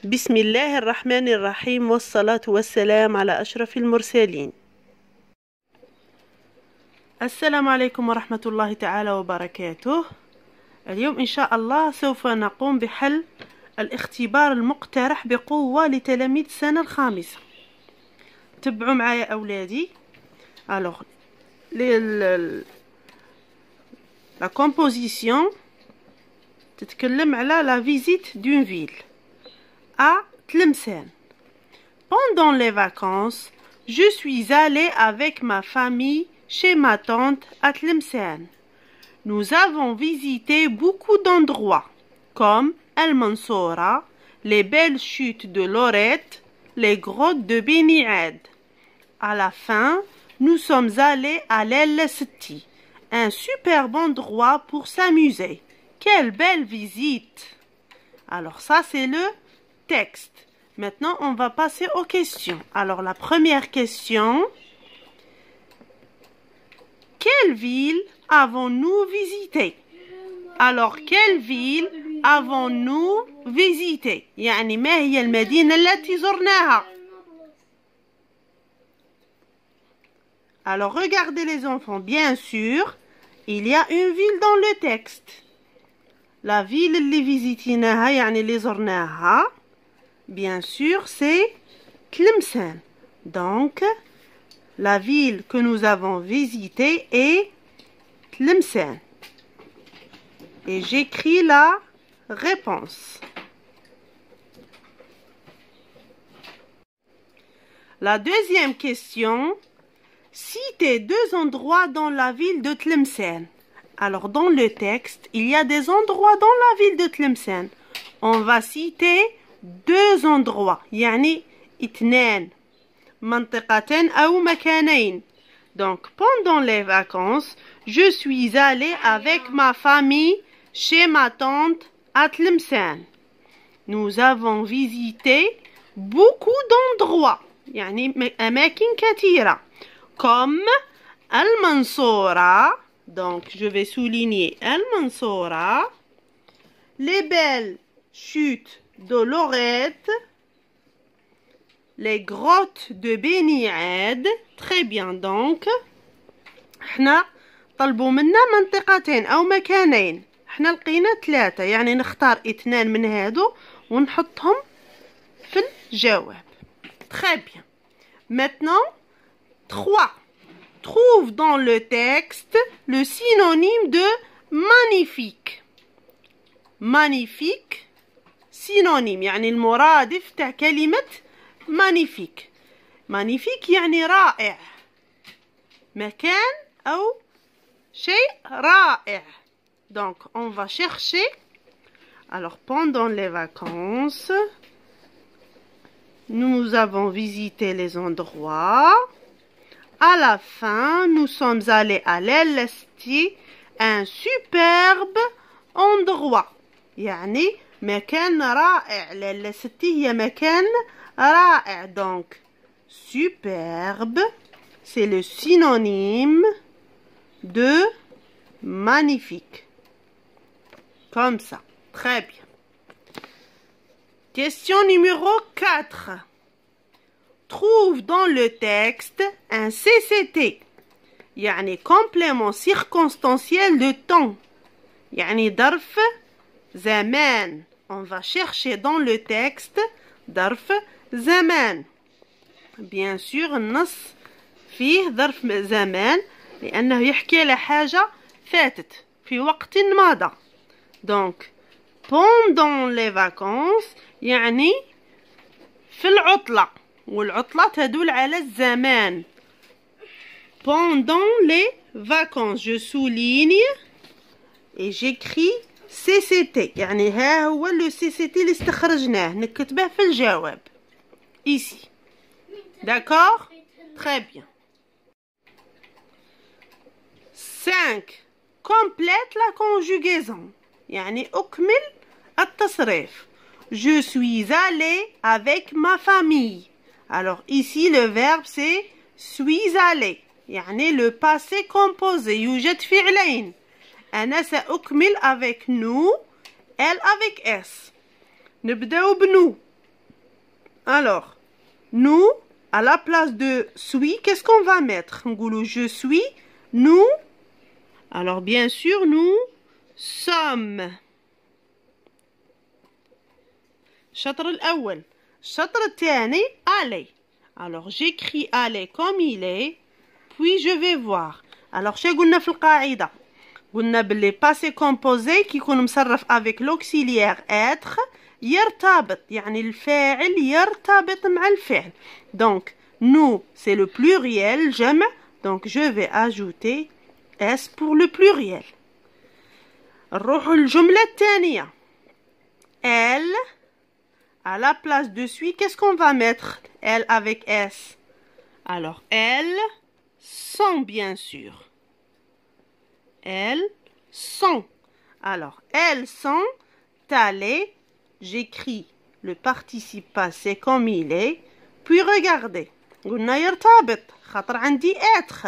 بسم الله الرحمن الرحيم والصلاة والسلام على أشرف المرسلين. السلام عليكم ورحمة الله تعالى وبركاته. اليوم إن شاء الله سوف نقوم بحل الاختبار المقترح بقوة لتلاميذ السنة الخامسة. تبعوا معايا أولادي. Alors, la composition تتكلم على la visite d'une ville à Tlemcen. Pendant les vacances, je suis allée avec ma famille chez ma tante à Tlemcen. Nous avons visité beaucoup d'endroits comme El Mansoura, les belles chutes de Lorette, les grottes de Beni Aid. À la fin, nous sommes allés à l'El Setti, un superbe endroit pour s'amuser. Quelle belle visite! Alors ça c'est le texte. Maintenant on va passer aux questions. Alors la première question. Quelle ville avons-nous visité? Alors quelle ville avons-nous visité? يعني ما هي المدينة التي زرناها؟ Alors regardez les enfants, bien sûr, il y a une ville dans le texte. La ville اللي فيزيتيناها يعني اللي زرناها bien sûr c'est Tlemcen. Donc la ville que nous avons visitée est Tlemcen. Et j'écris la réponse. La deuxième question. Citez deux endroits dans la ville de Tlemcen. Alors, dans le texte, il y a des endroits dans la ville de Tlemcen. On va citer deux endroits. يعني اثنان منطقتين أو مكانين. Donc, pendant les vacances, je suis allée avec ma famille chez ma tante à Tlemcen. Nous avons visité beaucoup d'endroits. يعني أماكن كثيرة. Comme El Mansoura, donc je vais souligner El Mansoura, les belles chutes de Lorette, les grottes de Beni Aid. Très bien, donc احنا طلبوا منا منطقتين أو مكانين. احنا لقينا ثلاثة، يعني نختار اثنان من هادو ونحطهم في الجواب. Très bien. Maintenant, 3. Trouve dans le texte le synonyme de magnifique. Magnifique synonyme يعني المرادف تاع كلمة magnifique. magnifique يعني رائع. مكان أو شيء رائع. Donc on va chercher. Alors pendant les vacances, nous avons visité les endroits. À la fin, nous sommes allés à l'El Setti, un superbe endroit. يعني مكان رائع. l'El Setti هي مكان رائع. Donc, superbe, c'est le synonyme de magnifique. Comme ça. Très bien. Question numéro 4. Trouve dans le texte un CCT. يعني complément circonstanciel de temps. يعني ظرف زمان. On va chercher dans le texte ظرف زمان. Bien sûr النص فيه ظرف زمان لأنه يحكي على حاجة فاتت في وقت مضى. Donc pendant les vacances يعني في العطلة. والعطلة تدل على الزمان. Pendant les vacances, je souligne et j'écris CCT. يعني ها هو le CCT اللي استخرجناه نكتبه في الجواب. Ici. D'accord? Très bien. 5. Complète la conjugaison. يعني أكمل التصريف. Je suis allée avec ma famille. Alors ici le verbe c'est suis allé. يعني le passé composé. يوجد فعلين. أنا سأكمل avec nous. Elle avec S. نبدأ بنو. Alors, nous, à la place de suis, qu'est-ce qu'on va mettre? نقولوا je suis, nous. Alors, bien sûr, nous sommes. الشطر الأول. الشطر الثاني aller. Alors, j'écris aller comme il est, puis je vais voir. Alors, شو قلنا في القاعدة؟ قلنا باللي passé composé كيكون مصرف avec l'auxiliaire être يرتبط، يعني الفاعل يرتبط مع الفعل. Donc, nous, c'est le pluriel, جمع. Donc, je vais ajouter S pour le pluriel. نروح الجملة الثانية. Elle, à la place de suis, qu'est-ce qu'on va mettre? Elle avec S. Alors, elles sont, bien sûr. Elles sont. Alors, elles sont allées. J'écris le participe passé comme il est. Puis, regardez. قلنا يرتبط خاطر عندي être.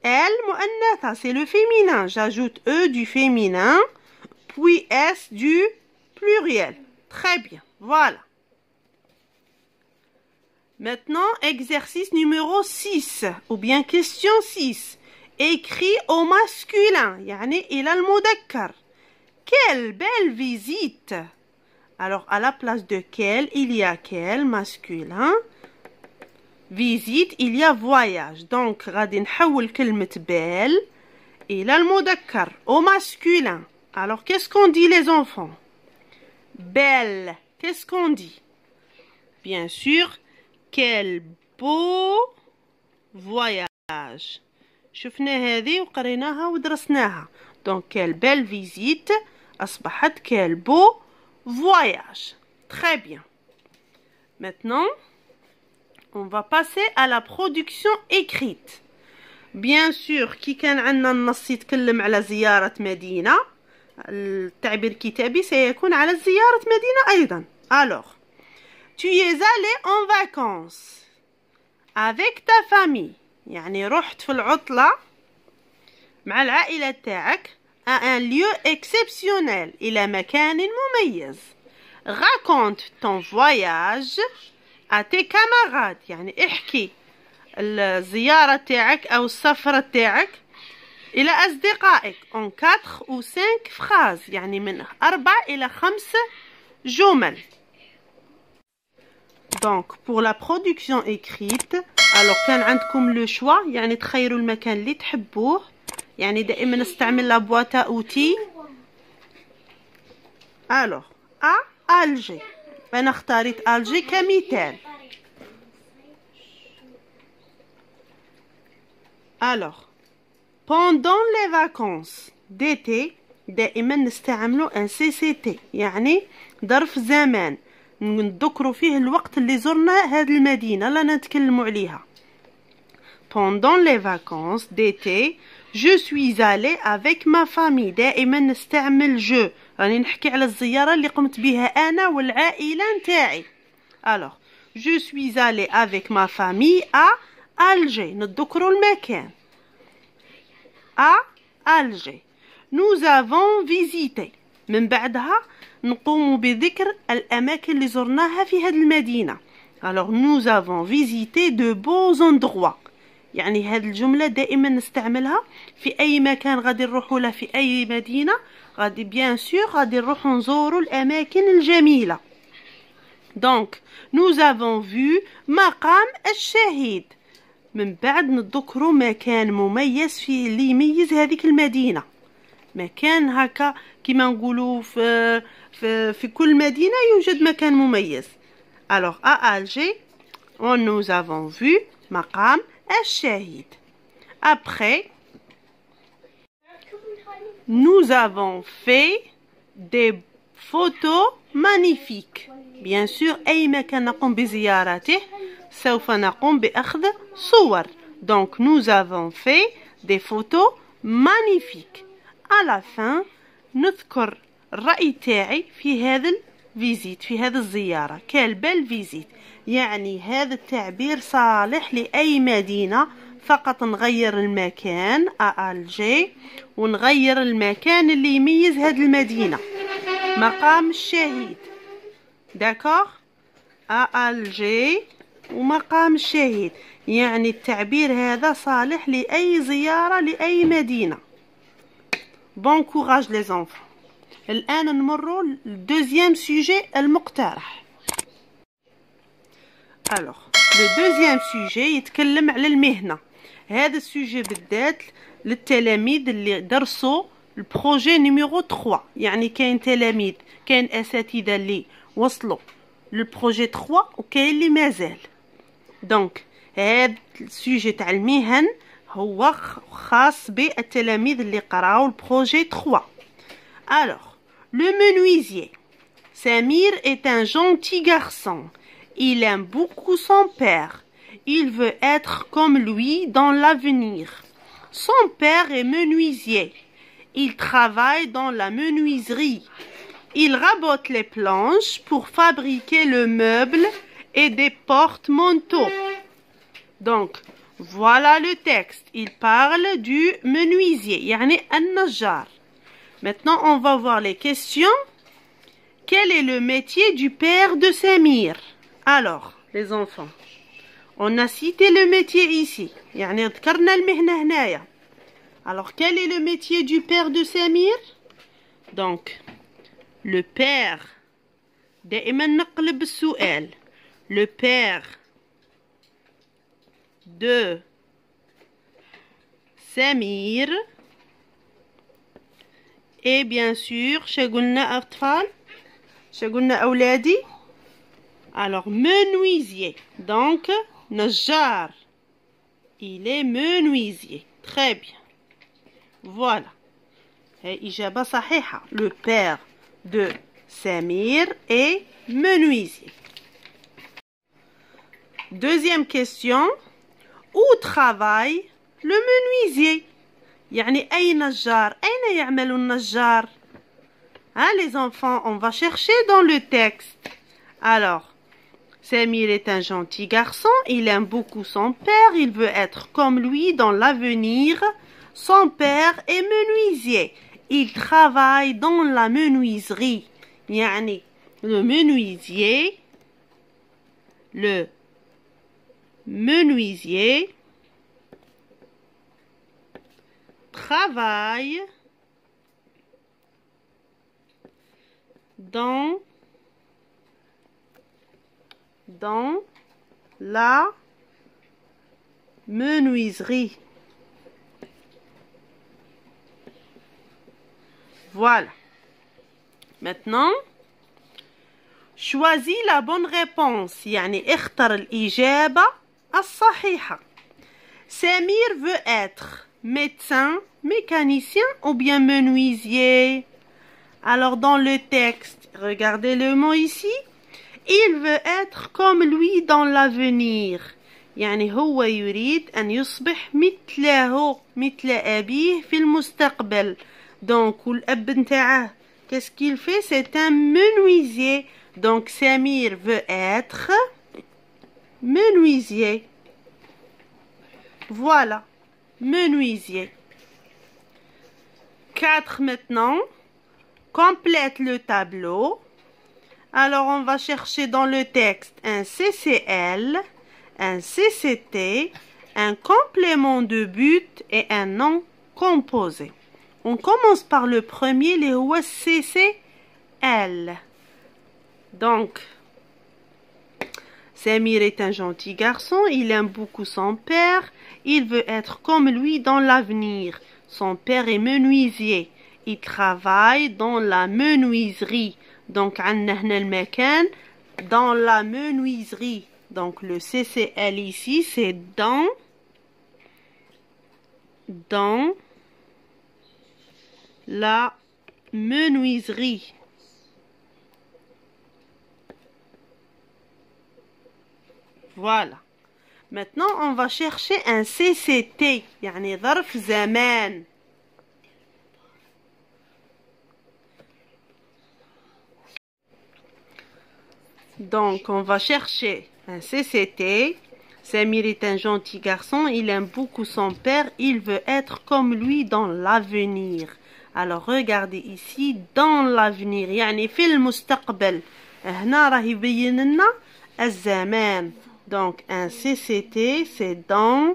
Elle, مؤنثة, c'est le féminin. J'ajoute E du féminin, puis S du pluriel. Très bien, voilà. Maintenant, exercice numéro 6, ou bien question 6. Écrit au masculin, يعني إلى المذكر. Quelle belle visite! Alors, à la place de quelle, il y a quel masculin. Visite, il y a voyage. Donc, غادي نحول كلمة belle إلى المذكر, au masculin. Alors, qu'est-ce qu'on dit les enfants? Belle. Qu'est-ce qu'on dit? Bien sûr, quel beau voyage. شفنا هذه وقريناها ودرسناها. Donc, quelle belle visite. أصبحت quel beau voyage. Très bien. Maintenant, on va passer à la production écrite. Bien sûr, كي كان عندنا النص يتكلم على زيارة مدينة، التعبير الكتابي سيكون على زيارة مدينة أيضا. Alors, tu es allé en vacances avec ta famille. يعني رحت في العطلة مع العائلة تاعك à un lieu exceptionnel, إلى مكان مميز. Raconte ton voyage à tes camarades. يعني احكي الزيارة تاعك أو السفرة تاعك إلى أصدقائك en 4 ou 5 phrases، يعني من 4 إلى 5 جمل. Donc, pour la production écrite, alors كان عندكم لو شوا، يعني تخيروا المكان اللي تحبوه. يعني دائما نستعمل لا بواتا اوتي. Alors, à Alger. أنا اختاريت ألجي كمثال. Alors, pendant les vacances d'été دائما نستعملوا un CCT، يعني ظرف زمان نذكروا فيه الوقت اللي زرنا هذه المدينة اللي نتكلموا عليها. Pendant les vacances d'été, je suis allée avec ma famille. دائما نستعمل je، راني نحكي على الزيارة اللي قمت بها أنا والعائلة نتاعي. Alors, je suis allée avec ma famille à Alger. نتذكروا المكان. À Alger. Nous avons visité. من بعدها نقوم بذكر الأماكن اللي زرناها في هذه المدينة. Alors, nous avons visité de beaux endroits. يعني هذه الجملة دائما نستعملها في أي مكان غادي نروحوا له في أي مدينة. غادي بيان سور غادي نروحوا نزوروا الأماكن الجميلة. Donc, nous avons vu مقام الشهيد. من بعد نذكروا مكان مميز في اللي يميز هذيك المدينة. مكان هكا كما نقولوا في كل مدينة يوجد مكان مميز. Alors, à Alger, nous avons vu مقام الشهيد. Après, nous avons fait des photos magnifiques. Bien sûr, أي مكان نقوم بزيارته سوف نقوم بأخذ صور. Donc, nous avons fait des photos magnifiques. À la fin, نذكر الرأي تاعي في هذا الفيزيت، في هذا الزيارة. Quelle belle visite. يعني هذا التعبير صالح لأي مدينة، فقط نغير المكان ألجي ونغير المكان اللي يميز هذه المدينة، مقام الشهيد. D'accord? ALG ومقام الشهيد. يعني التعبير هذا صالح لأي زيارة لأي مدينة. بون كوراج لي زونفون. الآن نمروا للدوزيام سوجي المقترح. الوغ لو دوزيام سوجي يتكلم على المهنة. هذا السوجي بالذات للتلاميذ اللي درسوا البروجي نيميرو 3. يعني كاين تلاميذ، كاين اساتذه اللي وصلوا للبروجي 3 وكاين اللي مازال. دونك هذا السوجي تاع المهن هو خاص بالتلاميذ اللي قراو البروجي 3. Alors, le menuisier. Samir est un gentil garçon. Il aime beaucoup son père. Il veut être comme lui dans l'avenir. Son père est menuisier. Il travaille dans la menuiserie. Il rabote les planches pour fabriquer le meuble et des porte-manteaux. Donc, voilà le texte. Il parle du menuisier, yani an-najjar. Maintenant, on va voir les questions. Quel est le métier du père de Samir? Alors, les enfants, on a cité le métier ici. يعني ذكرنا المهنة هنايا. Alors, quel est le métier du père de Samir? Donc, le père. دائما نقلب السؤال. Le père de Samir. Et bien sûr, شقولنا أطفال؟ شقولنا أولادي؟ Alors, menuisier. Donc, najjar. Il est menuisier. Très bien. Voilà. إجابة صحيحة. Le père de Samir est menuisier. Deuxième question. Où travaille le menuisier? يعني أي نجار؟ أين يعمل النجار؟ Les enfants, on va chercher dans le texte. Alors, Samir est un gentil garçon. Il aime beaucoup son père. Il veut être comme lui dans l'avenir. Son père est menuisier. Il travaille dans la menuiserie. يعني le menuisier travaille dans la menuiserie. Voilà. Maintenant, choisis la bonne réponse. يعني اختر الإجابة الصحيحة. Samir veut être médecin, mécanicien ou bien menuisier. Alors dans le texte, regardez le mot ici. Il veut être comme lui dans l'avenir. يعني هو يريد أن يصبح مثله مثل أبيه في المستقبل. Donc والأب نتاعه qu'est-ce qu'il fait? C'est un menuisier. Donc Samir veut être menuisier. Voilà, menuisier. 4 maintenant. Complète le tableau. Alors, on va chercher dans le texte un CCL, un CCT, un complément de but et un nom composé. On commence par le premier, les CCL. Donc, Samir est un gentil garçon. Il aime beaucoup son père. Il veut être comme lui dans l'avenir. Son père est menuisier. Il travaille dans la menuiserie. Donc, عندنا هنا المكان dans la menuiserie. Donc, le CCL ici, c'est dans la menuiserie. Voilà. Maintenant, on va chercher un CCT. يعني ظرف زمان. Donc, on va chercher un CCT. Samir est un gentil garçon. Il aime beaucoup son père. Il veut être comme lui dans l'avenir. Alors, regardez ici, dans l'avenir. يعني في المستقبل. هنا راه يبين لنا الزمان. Donc, un CCT, c'est dans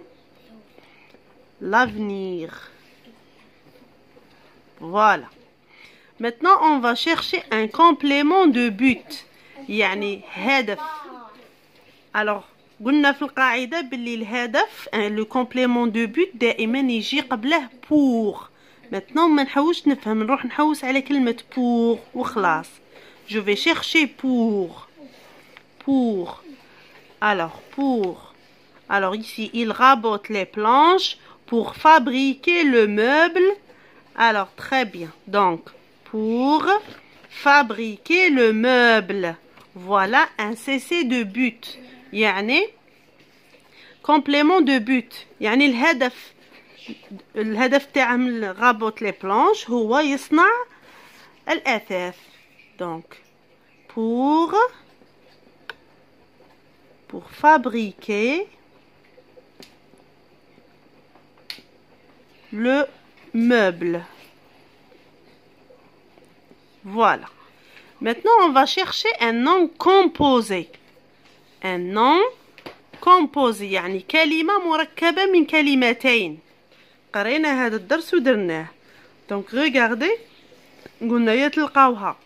l'avenir. Voilà. Maintenant, on va chercher un complément de but. يعني هدف. Alors, قلنا في القاعدة باللي الهدف le complément de but دائما يجي قبله pour. Maintenant, ما نحوش نفهم نروح نحوس على كلمة pour وخلاص. Je vais chercher pour. Pour. Alors, pour. Alors ici, il rabote les planches pour fabriquer le meuble. Alors, très bien. Donc, pour fabriquer le meuble. Voilà un cessez de but. يعني complément de but. يعني الهدف تاعهم رابط les planches هو يصنع الأثاث. Donc, pour fabriquer le meuble. Voilà. Maintenant, on va chercher un nom composé. Un nom composé يعني كلمة مركبة من كلمتين. قرينا هذا الدرس ودرناه. Donc, regardez. قلنا يا تلقاوها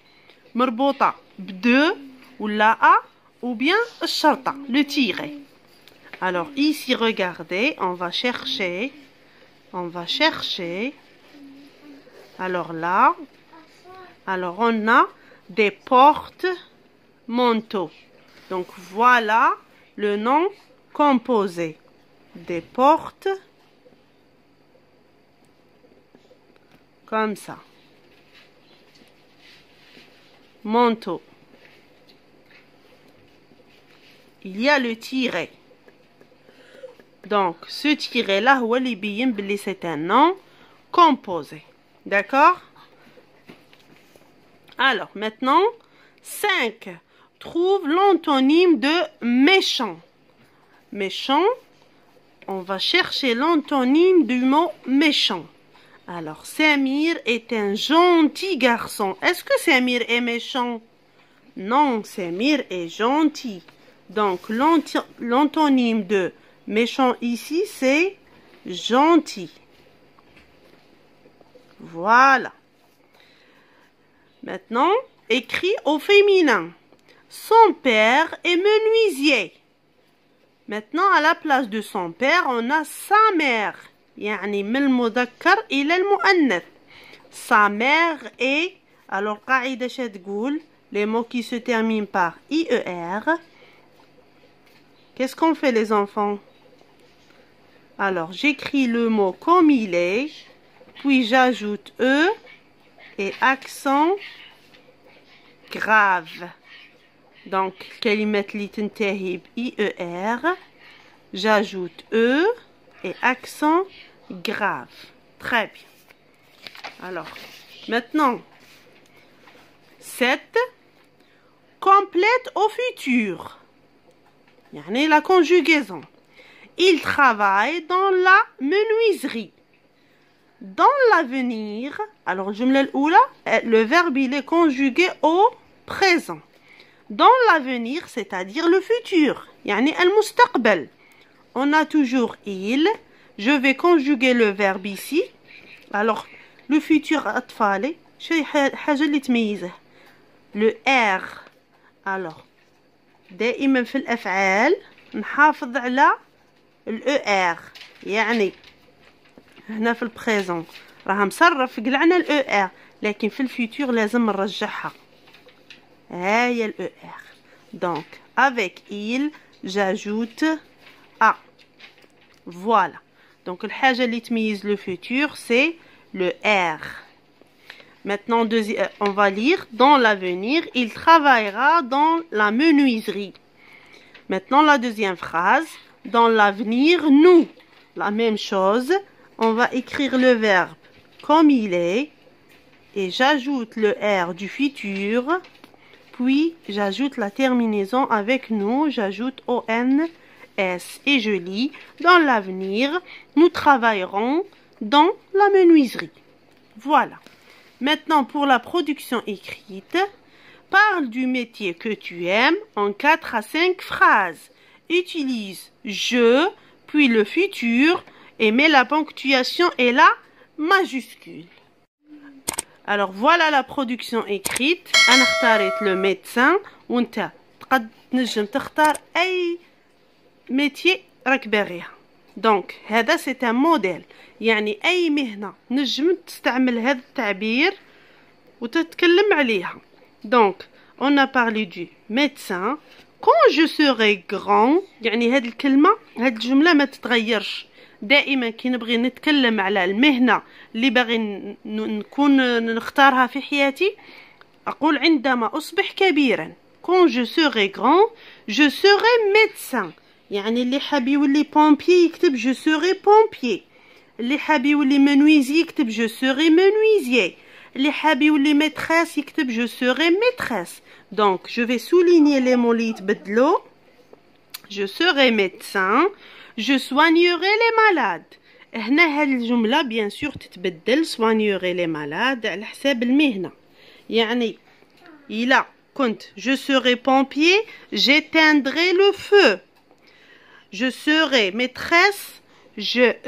مربوطة بدو ولا A ou bien الشرطة, le tiret. Alors, ici, regardez, on va chercher. Alors là, alors on a des porte-manteaux. Donc, voilà le nom composé. Des portes comme ça. Manteau. Il y a le tiret. Donc, ce tiret-là, c'est un nom composé. D'accord? Alors, maintenant, 5. Trouve l'antonyme de méchant. Méchant, on va chercher l'antonyme du mot méchant. Alors, Samir est un gentil garçon. Est-ce que Samir est méchant? Non, Samir est gentil. Donc, l'antonyme de méchant ici, c'est gentil. Voilà. Maintenant, écrit au féminin. Son père est menuisier. Maintenant, à la place de son père, on a sa mère. يعني من المذكر إلى المؤنث. Sa mère est. Alors, قاعدة شتقول les mots qui se terminent par IER. Qu'est-ce qu'on fait les enfants? Alors, j'écris le mot comme il est, puis j'ajoute E et accent grave. Donc, كلمة اللي تنتهي IER, j'ajoute E et accent grave. Très bien. Alors, maintenant, 7. Complète au futur. يعني la conjugaison. Il travaille dans la menuiserie. Dans l'avenir, alors الجملة الأولى, le verbe il est conjugué au présent. Dans l'avenir, c'est-à-dire le futur. يعني المستقبل. On a toujours il. Je vais conjuguer le verbe ici. Alors, le futur أطفالي. شي حاجة اللي تميزه. Le R. Alors, دائما في الأفعال نحافظ على الER. يعني هنا في البريزون راها مصرف قلعنا الER. لكن في الفيتور لازم نرجعها. هاي الER. Donc, avec il, j'ajoute A. Voilà. Donc, الحاجة اللي تميز le futur, c'est le R. Maintenant, on va lire. Dans l'avenir, il travaillera dans la menuiserie. Maintenant, la deuxième phrase. Dans l'avenir, nous. La même chose. On va écrire le verbe comme il est. Et j'ajoute le R du futur. Puis, j'ajoute la terminaison avec nous. J'ajoute ON, S. Et je lis. Dans l'avenir, nous travaillerons dans la menuiserie. Voilà. Maintenant, pour la production écrite, parle du métier que tu aimes en 4 à 5 phrases. Utilise je, puis le futur, et mets la ponctuation et la majuscule. Alors voilà la production écrite. أنا اختاريت le médecin وانت تقد تنجم تختار أي métier راك باغيها. دونك هذا سي ان موديل، يعني أي مهنة نجم تستعمل هذا التعبير وتتكلم عليها. دونك on a parlé du médecin. Quand je serai grand، يعني هذه الكلمة هذه الجملة ما تتغيرش. دائما كي نبغي نتكلم على المهنة اللي باغي نكون نختارها في حياتي أقول عندما أصبح كبيرا. Quand je serai grand je serai médecin. يعني اللي حاب يولي بومبيي يكتب je serai pompier. اللي حاب يولي منويزي يكتب je serai menuisier. اللي حاب يولي maîtresse يكتب je serai maîtresse. Donc je vais souligner les mots اللي يتبدلوا. Je serai médecin. Je soignerai les malades. هنا هاد الجملة بيان سور تتبدل soignerai les malades على حساب المهنة. يعني إلا كنت je serai pompier j'éteindrai le feu. Je serai maîtresse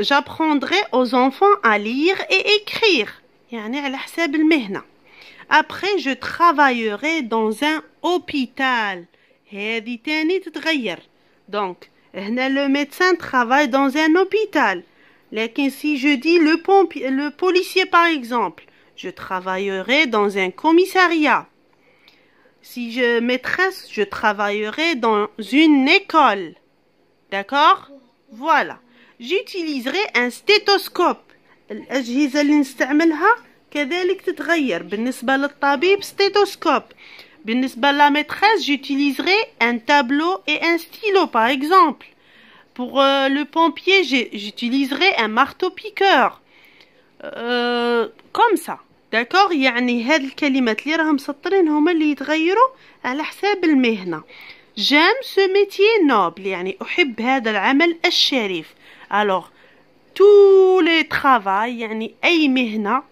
j'apprendrai aux enfants à lire et écrire. يعني على حساب المهنة. Après je travaillerai dans un hôpital. هذه تاني تتغير. Donc هنا le médecin travaille dans un hôpital. لكن si je dis le policier par exemple, je travaillerai dans un commissariat. Si je maîtresse, je travaillerai dans une école. D'accord? Voilà. J'utiliserai un stéthoscope. الأجهزة اللي نستعملها كذلك تتغير. بالنسبة للطبيب stéthoscope. بالنسبة la maîtresse, j'utiliserai un tableau et un stylo par exemple. Pour le pompier, j'utiliserai un marteau-piqueur. Comme ça. D'accord? يعني هاد الكلمات اللي راهم مسطرين هما اللي يتغيروا على حساب المهنة. J'aime ce métier noble. يعني أحب هذا العمل الشريف. Alors, tous les travail يعني أي مهنة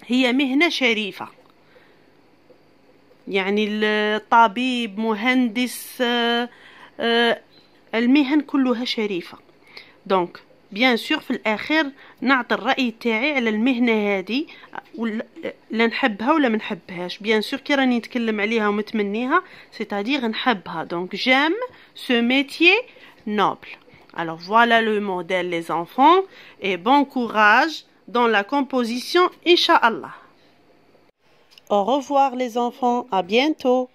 هي مهنة شريفة. يعني الطبيب مهندس المهن كلها شريفة. دونك بيان سور في الأخير نعطي الرأي تاعي على المهنة هذه لا نحبها ولا ما نحبهاش. بيان سور كي راني نتكلم عليها ومتمنيها c'est-à-dire نحبها. Donc j'aime ce métier noble. Alors voilà le modèle les enfants et bon courage dans la composition Inch'Allah. Au revoir les enfants, à bientôt.